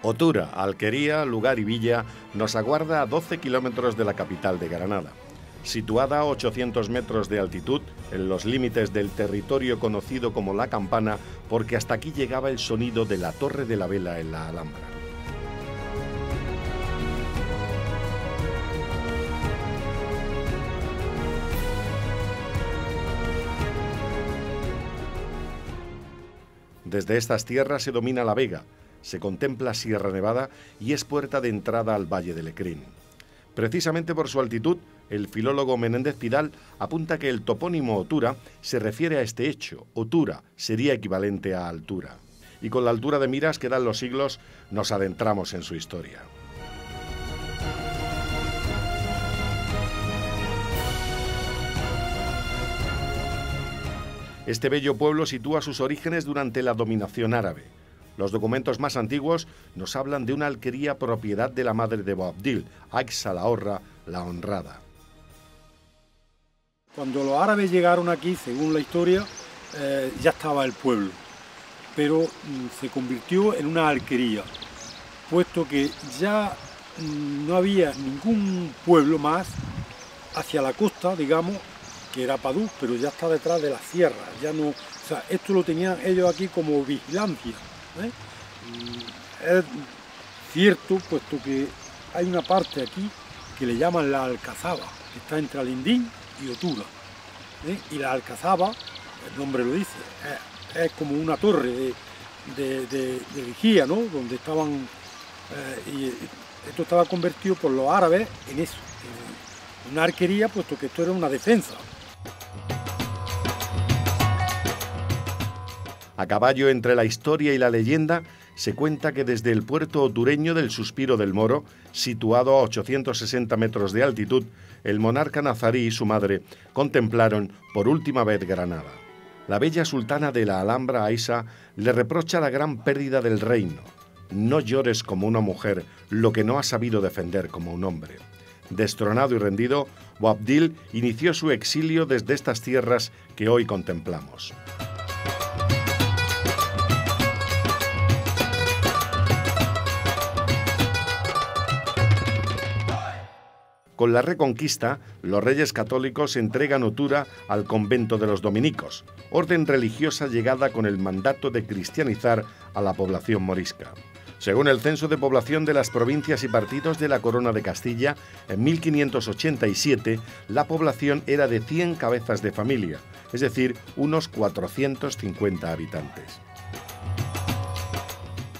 Otura, Alquería, lugar y villa, nos aguarda a 12 kilómetros de la capital de Granada. Situada a 800 metros de altitud, en los límites del territorio conocido como La Campana, porque hasta aquí llegaba el sonido de la Torre de la Vela en la Alhambra. Desde estas tierras se domina la Vega, se contempla Sierra Nevada y es puerta de entrada al Valle de Lecrín. Precisamente por su altitud, el filólogo Menéndez Pidal apunta que el topónimo Otura se refiere a este hecho. Otura sería equivalente a altura. Y con la altura de miras que dan los siglos, nos adentramos en su historia. Este bello pueblo sitúa sus orígenes durante la dominación árabe. Los documentos más antiguos nos hablan de una alquería propiedad de la madre de Boabdil, Aixa la Horra, la Honrada. Cuando los árabes llegaron aquí, según la historia, ya estaba el pueblo, pero se convirtió en una alquería, puesto que ya no había ningún pueblo más hacia la costa, digamos, que era Padú, pero ya está detrás de la sierra, ya no, o sea, esto lo tenían ellos aquí como vigilancia. Es cierto, puesto que hay una parte aquí que le llaman la Alcazaba, que está entre Alindín y Otura, y la Alcazaba, el nombre lo dice, es como una torre de vigía, ¿no? Donde estaban, y esto estaba convertido por los árabes en eso, en una arquería, puesto que esto era una defensa. A caballo entre la historia y la leyenda, se cuenta que desde el puerto otureño del Suspiro del Moro, situado a 860 metros de altitud, el monarca nazarí y su madre contemplaron por última vez Granada. La bella sultana de la Alhambra, Aixa, le reprocha la gran pérdida del reino. No llores como una mujer lo que no has sabido defender como un hombre. Destronado y rendido, Boabdil inició su exilio desde estas tierras que hoy contemplamos. Con la Reconquista, los reyes católicos entregan Otura al convento de los dominicos, orden religiosa llegada con el mandato de cristianizar a la población morisca. Según el censo de población de las provincias y partidos de la Corona de Castilla, en 1587 la población era de 100 cabezas de familia, es decir, unos 450 habitantes.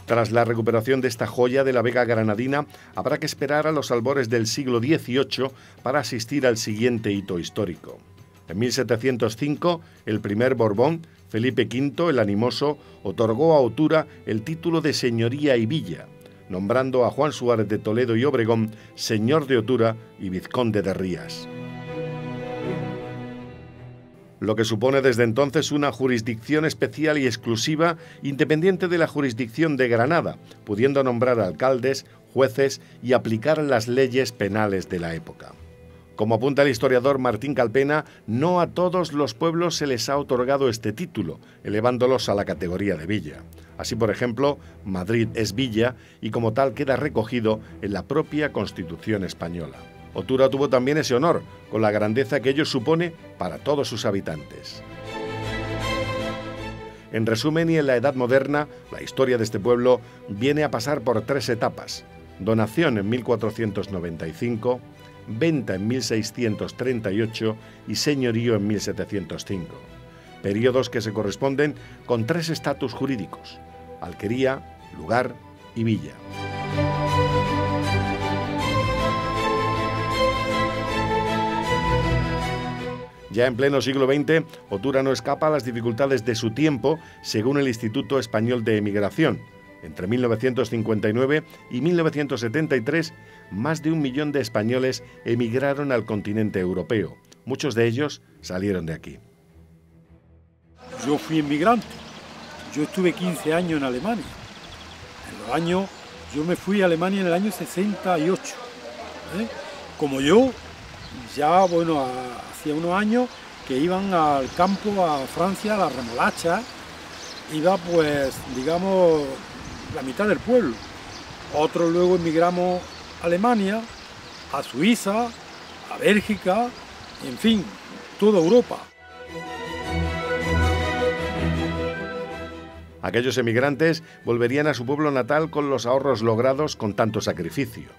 Tras la recuperación de esta joya de la Vega granadina, habrá que esperar a los albores del siglo XVIII para asistir al siguiente hito histórico. En 1705, el primer Borbón, Felipe V el Animoso, otorgó a Otura el título de señoría y villa, nombrando a Juan Suárez de Toledo y Obregón señor de Otura y vizconde de Rías. Lo que supone desde entonces una jurisdicción especial y exclusiva, independiente de la jurisdicción de Granada, pudiendo nombrar alcaldes, jueces y aplicar las leyes penales de la época. Como apunta el historiador Martín Calpena, no a todos los pueblos se les ha otorgado este título, elevándolos a la categoría de villa. Así, por ejemplo, Madrid es villa y como tal queda recogido en la propia Constitución española. Otura tuvo también ese honor, con la grandeza que ello supone para todos sus habitantes. En resumen, y en la Edad Moderna, la historia de este pueblo viene a pasar por 3 etapas: donación en 1495, venta en 1638 y señorío en 1705. Periodos que se corresponden con 3 estatus jurídicos: alquería, lugar y villa. Ya en pleno siglo XX, Otura no escapa a las dificultades de su tiempo, según el Instituto Español de Emigración. Entre 1959 y 1973, más de 1 millón de españoles emigraron al continente europeo. Muchos de ellos salieron de aquí. Yo fui inmigrante. Yo estuve 15 años en Alemania. Yo me fui a Alemania en el año 68. Como yo, ya, bueno, hacía unos años que iban al campo, a Francia, a la remolacha, iba pues, digamos, la mitad del pueblo. Otros luego emigramos a Alemania, a Suiza, a Bélgica, y en fin, toda Europa. Aquellos emigrantes volverían a su pueblo natal con los ahorros logrados con tanto sacrificio.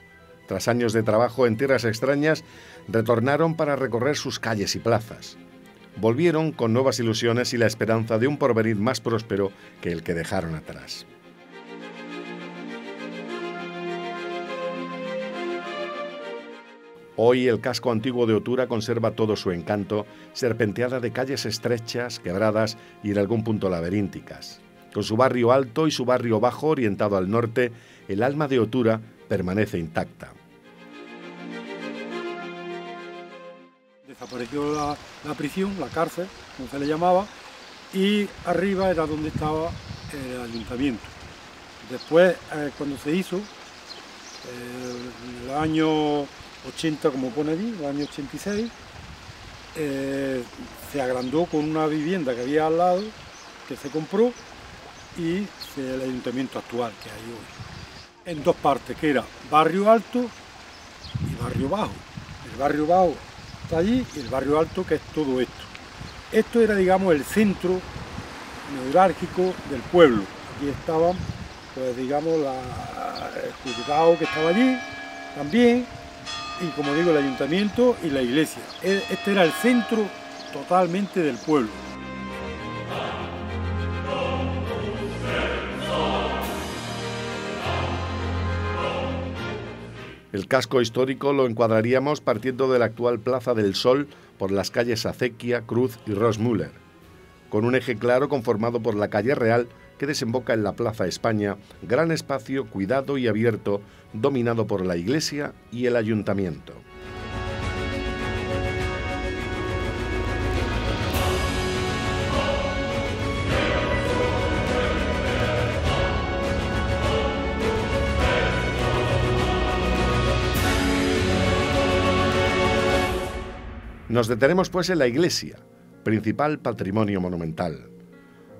Tras años de trabajo en tierras extrañas, retornaron para recorrer sus calles y plazas. Volvieron con nuevas ilusiones y la esperanza de un porvenir más próspero que el que dejaron atrás. Hoy el casco antiguo de Otura conserva todo su encanto, serpenteada de calles estrechas, quebradas y en algún punto laberínticas. Con su barrio alto y su barrio bajo orientado al norte, el alma de Otura permanece intacta. Desapareció la prisión, la cárcel, como se le llamaba, y arriba era donde estaba el ayuntamiento. Después, cuando se hizo, en el año 80, como pone allí, el año 86, se agrandó con una vivienda que había al lado, que se compró, y el ayuntamiento actual que hay hoy. En dos partes, que era barrio alto y barrio bajo. El barrio bajo está allí y el barrio alto, que es todo esto. Esto era, digamos, el centro neurálgico del pueblo. Aquí estaban, pues digamos, el juzgado que estaba allí también, y como digo, el ayuntamiento y la iglesia. Este era el centro totalmente del pueblo. El casco histórico lo encuadraríamos partiendo de la actual Plaza del Sol por las calles Acequia, Cruz y Rosmüller, con un eje claro conformado por la calle Real que desemboca en la Plaza España, gran espacio cuidado y abierto, dominado por la iglesia y el ayuntamiento. Nos detenemos pues en la iglesia, principal patrimonio monumental.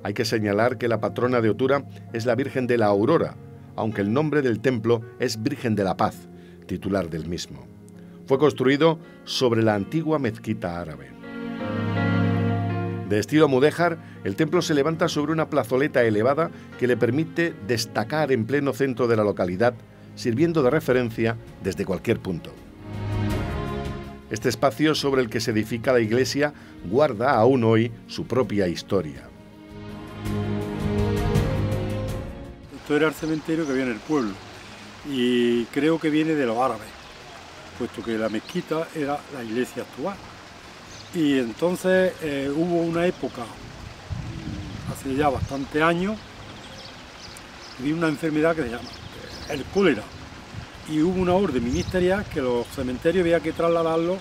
Hay que señalar que la patrona de Otura es la Virgen de la Aurora, aunque el nombre del templo es Virgen de la Paz, titular del mismo. Fue construido sobre la antigua mezquita árabe. De estilo mudéjar, el templo se levanta sobre una plazoleta elevada que le permite destacar en pleno centro de la localidad, sirviendo de referencia desde cualquier punto. Este espacio sobre el que se edifica la iglesia guarda aún hoy su propia historia. Esto era el cementerio que había en el pueblo y creo que viene de los árabes, puesto que la mezquita era la iglesia actual. Y entonces hubo una época, hace ya bastantes años, que vino una enfermedad que se llama el cólera. Y hubo una orden ministerial que los cementerios había que trasladarlos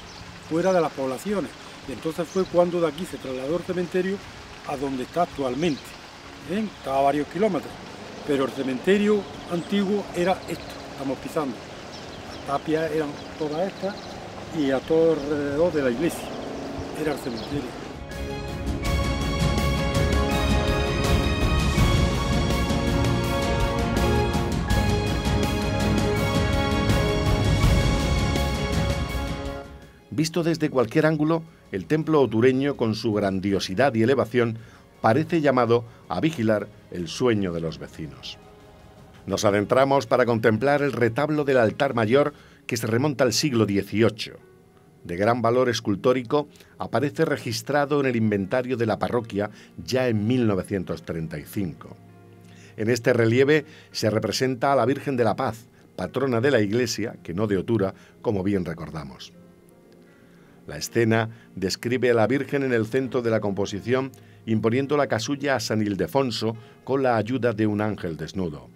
fuera de las poblaciones. Y entonces fue cuando de aquí se trasladó el cementerio a donde está actualmente. ¿Bien? Estaba a varios kilómetros. Pero el cementerio antiguo era esto, estamos pisando. Las tapias eran todas estas y a todo alrededor de la iglesia era el cementerio. Visto desde cualquier ángulo, el templo otureño, con su grandiosidad y elevación, parece llamado a vigilar el sueño de los vecinos. Nos adentramos para contemplar el retablo del altar mayor que se remonta al siglo XVIII. De gran valor escultórico, aparece registrado en el inventario de la parroquia ya en 1935. En este relieve se representa a la Virgen de la Paz, patrona de la iglesia, que no de Otura, como bien recordamos. La escena describe a la Virgen en el centro de la composición, imponiendo la casulla a San Ildefonso con la ayuda de un ángel desnudo.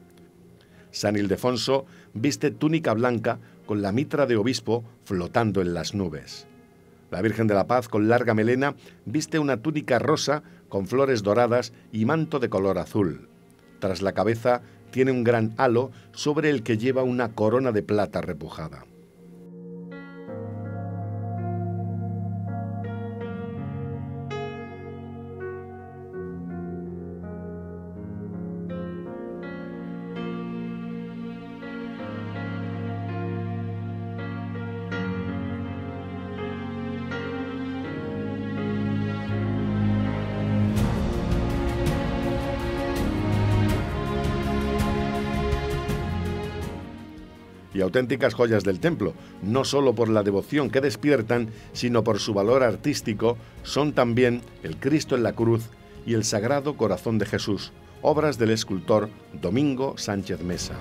San Ildefonso viste túnica blanca con la mitra de obispo flotando en las nubes. La Virgen de la Paz, con larga melena, viste una túnica rosa con flores doradas y manto de color azul. Tras la cabeza tiene un gran halo sobre el que lleva una corona de plata repujada. y auténticas joyas del templo, no solo por la devoción que despiertan, sino por su valor artístico, son también el Cristo en la cruz y el Sagrado Corazón de Jesús, obras del escultor Domingo Sánchez Mesa.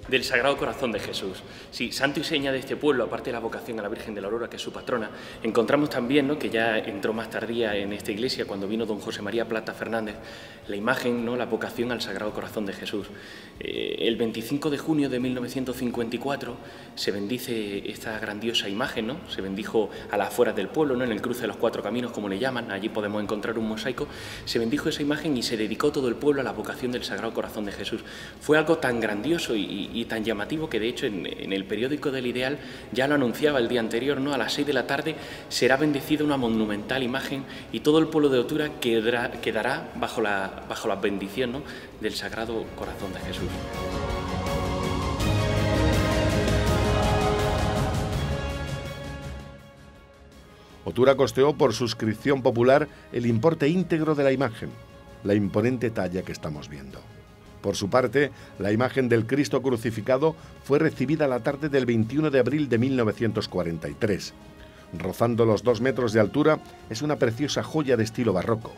Del Sagrado Corazón de Jesús. Sí, santo y seña de este pueblo, aparte de la vocación a la Virgen de la Aurora, que es su patrona, encontramos también, ¿no?, que ya entró más tardía en esta iglesia, cuando vino don José María Plata Fernández, la imagen, ¿no?, la vocación al Sagrado Corazón de Jesús. El 25 de junio de 1954 se bendice esta grandiosa imagen, ¿no? Se bendijo a las afueras del pueblo, ¿no?, en el cruce de los 4 caminos, como le llaman, allí podemos encontrar un mosaico. Se bendijo esa imagen y se dedicó todo el pueblo a la vocación del Sagrado Corazón de Jesús. Fue algo tan grandioso y tan llamativo que, de hecho, en el periódico del Ideal ya lo anunciaba el día anterior, ¿no? A las 6 de la tarde será bendecida una monumental imagen y todo el pueblo de Otura quedará bajo la bendición, ¿no?, del Sagrado Corazón de Jesús. Otura costeó por suscripción popular el importe íntegro de la imagen, la imponente talla que estamos viendo. Por su parte, la imagen del Cristo crucificado fue recibida la tarde del 21 de abril de 1943. Rozando los 2 metros de altura, es una preciosa joya de estilo barroco.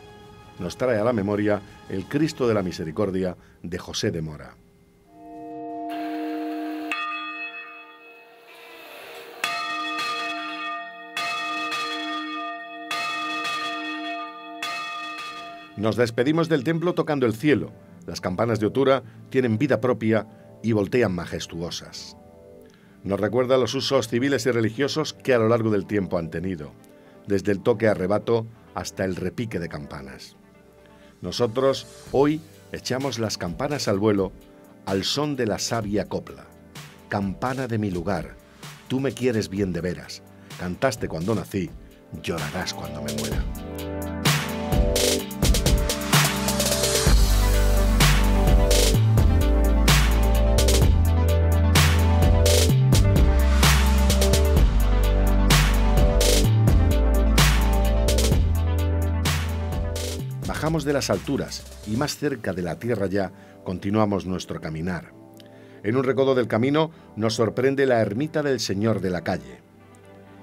Nos trae a la memoria el Cristo de la Misericordia de José de Mora. Nos despedimos del templo tocando el cielo. Las campanas de Otura tienen vida propia y voltean majestuosas. Nos recuerda los usos civiles y religiosos que a lo largo del tiempo han tenido, desde el toque a rebato hasta el repique de campanas. Nosotros hoy echamos las campanas al vuelo al son de la sabia copla. Campana de mi lugar, tú me quieres bien de veras, cantaste cuando nací, llorarás cuando me muera. Bajamos de las alturas y más cerca de la tierra ya continuamos nuestro caminar. En un recodo del camino nos sorprende la ermita del Señor de la Calle.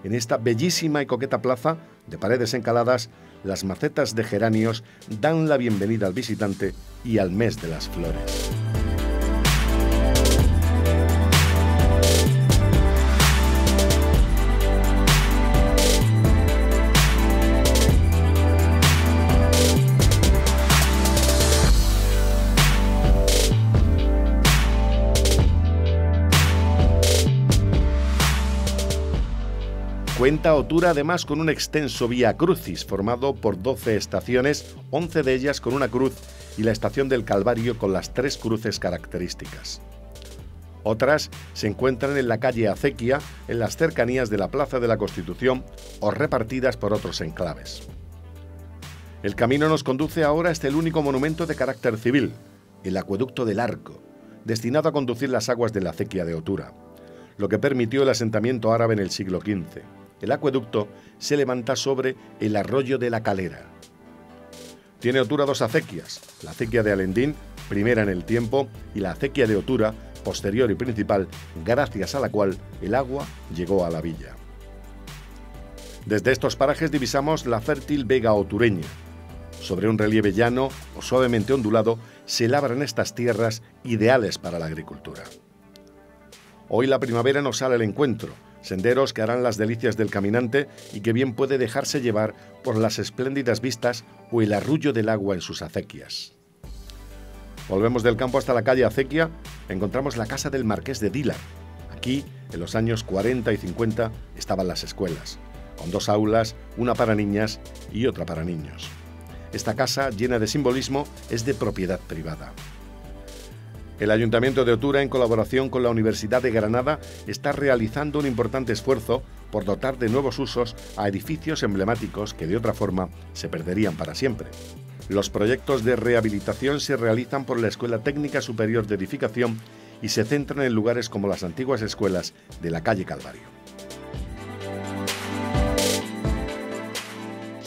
En esta bellísima y coqueta plaza de paredes encaladas, las macetas de geranios dan la bienvenida al visitante y al mes de las flores. Cuenta Otura además con un extenso Vía Crucis formado por 12 estaciones, 11 de ellas con una cruz y la estación del Calvario con las 3 cruces características. Otras se encuentran en la calle Acequia, en las cercanías de la Plaza de la Constitución o repartidas por otros enclaves. El camino nos conduce ahora hasta el único monumento de carácter civil, el Acueducto del Arco, destinado a conducir las aguas de la acequia de Otura, lo que permitió el asentamiento árabe en el siglo XV. El acueducto se levanta sobre el arroyo de la Calera. Tiene Otura 2 acequias, la acequia de Alendín, primera en el tiempo, y la acequia de Otura, posterior y principal, gracias a la cual el agua llegó a la villa. Desde estos parajes divisamos la fértil vega otureña. Sobre un relieve llano o suavemente ondulado se labran estas tierras ideales para la agricultura. Hoy la primavera nos sale al encuentro, senderos que harán las delicias del caminante y que bien puede dejarse llevar por las espléndidas vistas o el arrullo del agua en sus acequias. Volvemos del campo hasta la calle Acequia, encontramos la casa del Marqués de Dílar. Aquí, en los años 40 y 50, estaban las escuelas, con 2 aulas, una para niñas y otra para niños. Esta casa, llena de simbolismo, es de propiedad privada. El Ayuntamiento de Otura, en colaboración con la Universidad de Granada, está realizando un importante esfuerzo por dotar de nuevos usos a edificios emblemáticos que de otra forma se perderían para siempre. Los proyectos de rehabilitación se realizan por la Escuela Técnica Superior de Edificación y se centran en lugares como las antiguas escuelas de la calle Calvario.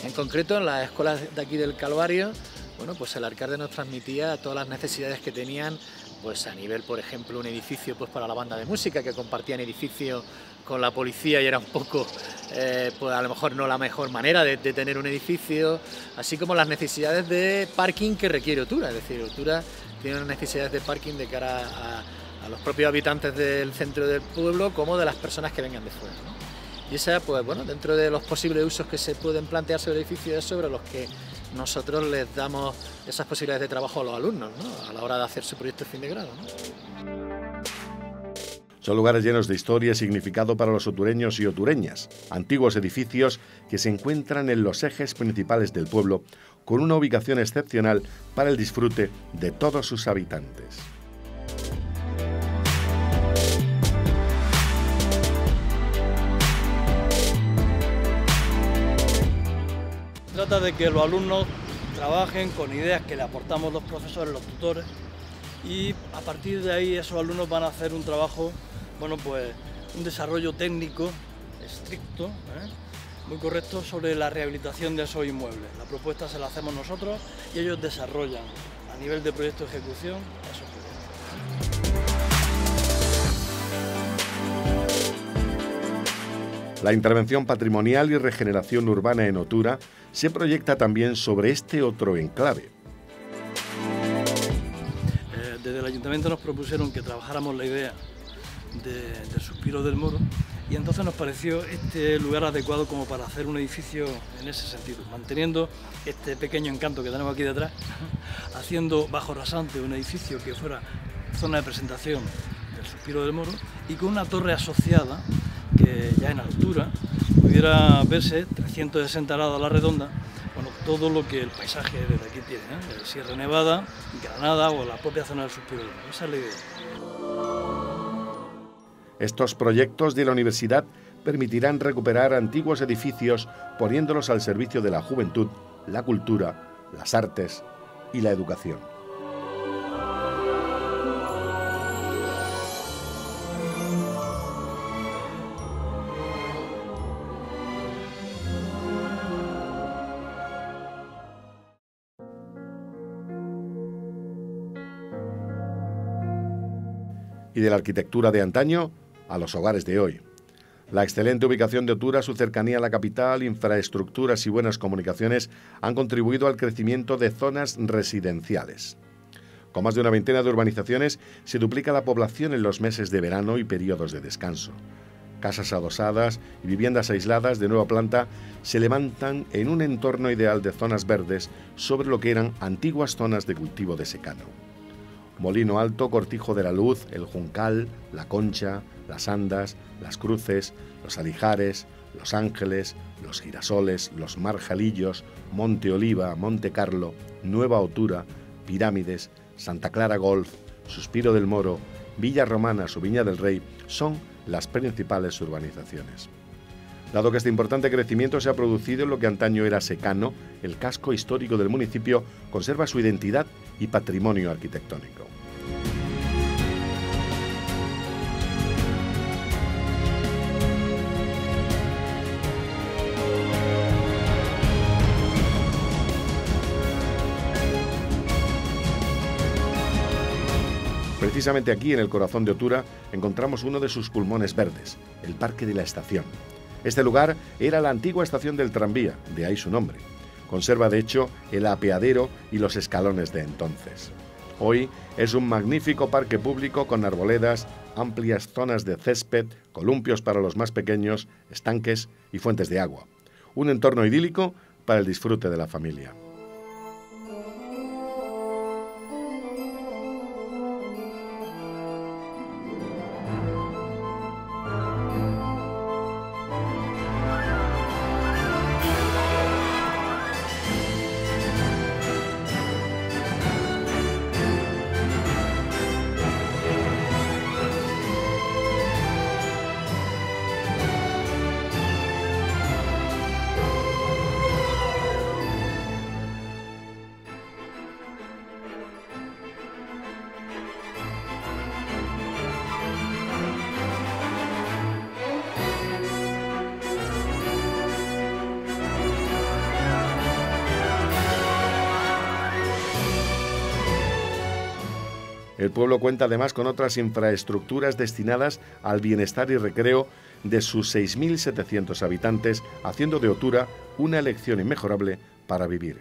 En concreto, en las escuelas de aquí del Calvario, bueno, pues el alcalde nos transmitía todas las necesidades que tenían, pues a nivel, por ejemplo, un edificio pues para la banda de música, que compartían edificio con la policía y era un poco, pues a lo mejor no la mejor manera de tener un edificio, así como las necesidades de parking que requiere Otura. Es decir, Otura tiene unas necesidades de parking de cara a los propios habitantes del centro del pueblo como de las personas que vengan de fuera, ¿no? Y esa, pues bueno, dentro de los posibles usos que se pueden plantear sobre el edificio, es sobre los que nosotros les damos esas posibilidades de trabajo a los alumnos, ¿no?, a la hora de hacer su proyecto de fin de grado, ¿no? Son lugares llenos de historia y significado para los otureños y otureñas, antiguos edificios que se encuentran en los ejes principales del pueblo, con una ubicación excepcional para el disfrute de todos sus habitantes. Trata de que los alumnos trabajen con ideas que le aportamos los profesores, los tutores, y a partir de ahí esos alumnos van a hacer un trabajo, bueno, pues un desarrollo técnico estricto, muy correcto, sobre la rehabilitación de esos inmuebles. La propuesta se la hacemos nosotros y ellos desarrollan a nivel de proyecto de ejecución esos proyectos. La intervención patrimonial y regeneración urbana en Otura se proyecta también sobre este otro enclave. Desde el Ayuntamiento nos propusieron que trabajáramos la idea del Suspiro del Moro y entonces nos pareció este lugar adecuado como para hacer un edificio en ese sentido, manteniendo este pequeño encanto que tenemos aquí detrás, haciendo bajo rasante un edificio que fuera zona de presentación del Suspiro del Moro y con una torre asociada que ya en altura pudiera verse 360 grados a la redonda, bueno, todo lo que el paisaje desde aquí tiene, Sierra Nevada, Granada o la propia zona del Suspiro del Moro. Esa es la idea. Estos proyectos de la universidad permitirán recuperar antiguos edificios poniéndolos al servicio de la juventud, la cultura, las artes y la educación. Y de la arquitectura de antaño a los hogares de hoy. La excelente ubicación de Otura, su cercanía a la capital, infraestructuras y buenas comunicaciones han contribuido al crecimiento de zonas residenciales. Con más de una veintena de urbanizaciones se duplica la población en los meses de verano y periodos de descanso. Casas adosadas y viviendas aisladas de nueva planta se levantan en un entorno ideal de zonas verdes sobre lo que eran antiguas zonas de cultivo de secano. Molino Alto, Cortijo de la Luz, El Juncal, La Concha, Las Andas, Las Cruces, Los Alijares, Los Ángeles, Los Girasoles, Los Marjalillos, Monte Oliva, Monte Carlo, Nueva Otura, Pirámides, Santa Clara Golf, Suspiro del Moro, Villa Romanas o Viña del Rey son las principales urbanizaciones. Dado que este importante crecimiento se ha producido en lo que antaño era secano, el casco histórico del municipio conserva su identidad y patrimonio arquitectónico. Precisamente aquí, en el corazón de Otura, encontramos uno de sus pulmones verdes, el Parque de la Estación. Este lugar era la antigua estación del tranvía, de ahí su nombre. Conserva, de hecho, el apeadero y los escalones de entonces. Hoy es un magnífico parque público con arboledas, amplias zonas de césped, columpios para los más pequeños, estanques y fuentes de agua. Un entorno idílico para el disfrute de la familia. El pueblo cuenta además con otras infraestructuras destinadas al bienestar y recreo de sus 6.700 habitantes, haciendo de Otura una elección inmejorable para vivir.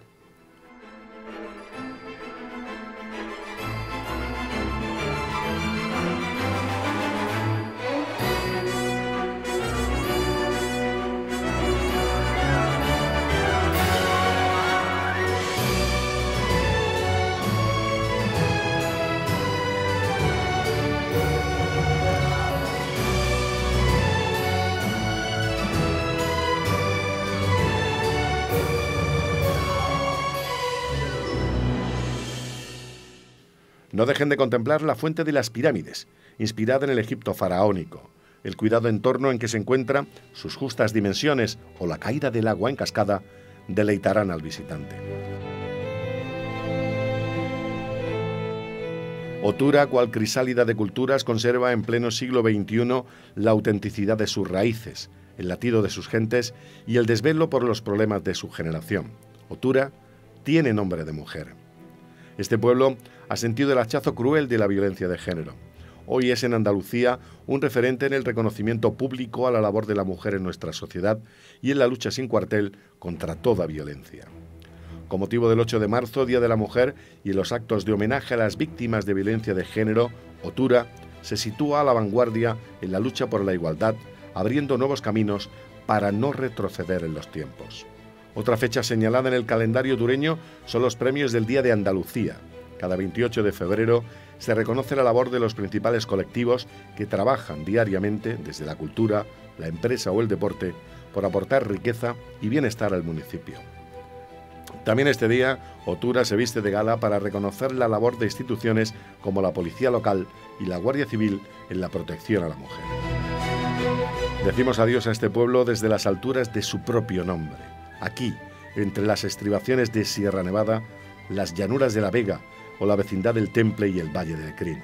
No dejen de contemplar la fuente de las pirámides, inspirada en el Egipto faraónico. El cuidado entorno en que se encuentra, sus justas dimensiones o la caída del agua en cascada deleitarán al visitante. Otura, cual crisálida de culturas, conserva en pleno siglo XXI la autenticidad de sus raíces, el latido de sus gentes y el desvelo por los problemas de su generación. Otura tiene nombre de mujer. Este pueblo ha sentido el hachazo cruel de la violencia de género. Hoy es en Andalucía un referente en el reconocimiento público a la labor de la mujer en nuestra sociedad y en la lucha sin cuartel contra toda violencia. Con motivo del 8 de marzo, Día de la Mujer, y en los actos de homenaje a las víctimas de violencia de género, Otura se sitúa a la vanguardia en la lucha por la igualdad, abriendo nuevos caminos para no retroceder en los tiempos. Otra fecha señalada en el calendario otureño son los premios del Día de Andalucía. Cada 28 de febrero se reconoce la labor de los principales colectivos que trabajan diariamente desde la cultura, la empresa o el deporte por aportar riqueza y bienestar al municipio. También este día, Otura se viste de gala para reconocer la labor de instituciones como la Policía Local y la Guardia Civil en la protección a la mujer. Decimos adiós a este pueblo desde las alturas de su propio nombre. Aquí, entre las estribaciones de Sierra Nevada, las llanuras de la Vega o la vecindad del Temple y el Valle del Crin.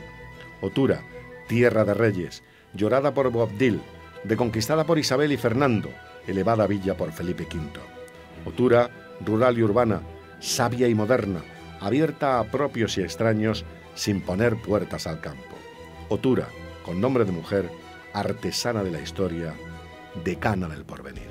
Otura, tierra de reyes, llorada por Boabdil, reconquistada por Isabel y Fernando, elevada villa por Felipe V. Otura, rural y urbana, sabia y moderna, abierta a propios y extraños, sin poner puertas al campo. Otura, con nombre de mujer, artesana de la historia, decana del porvenir.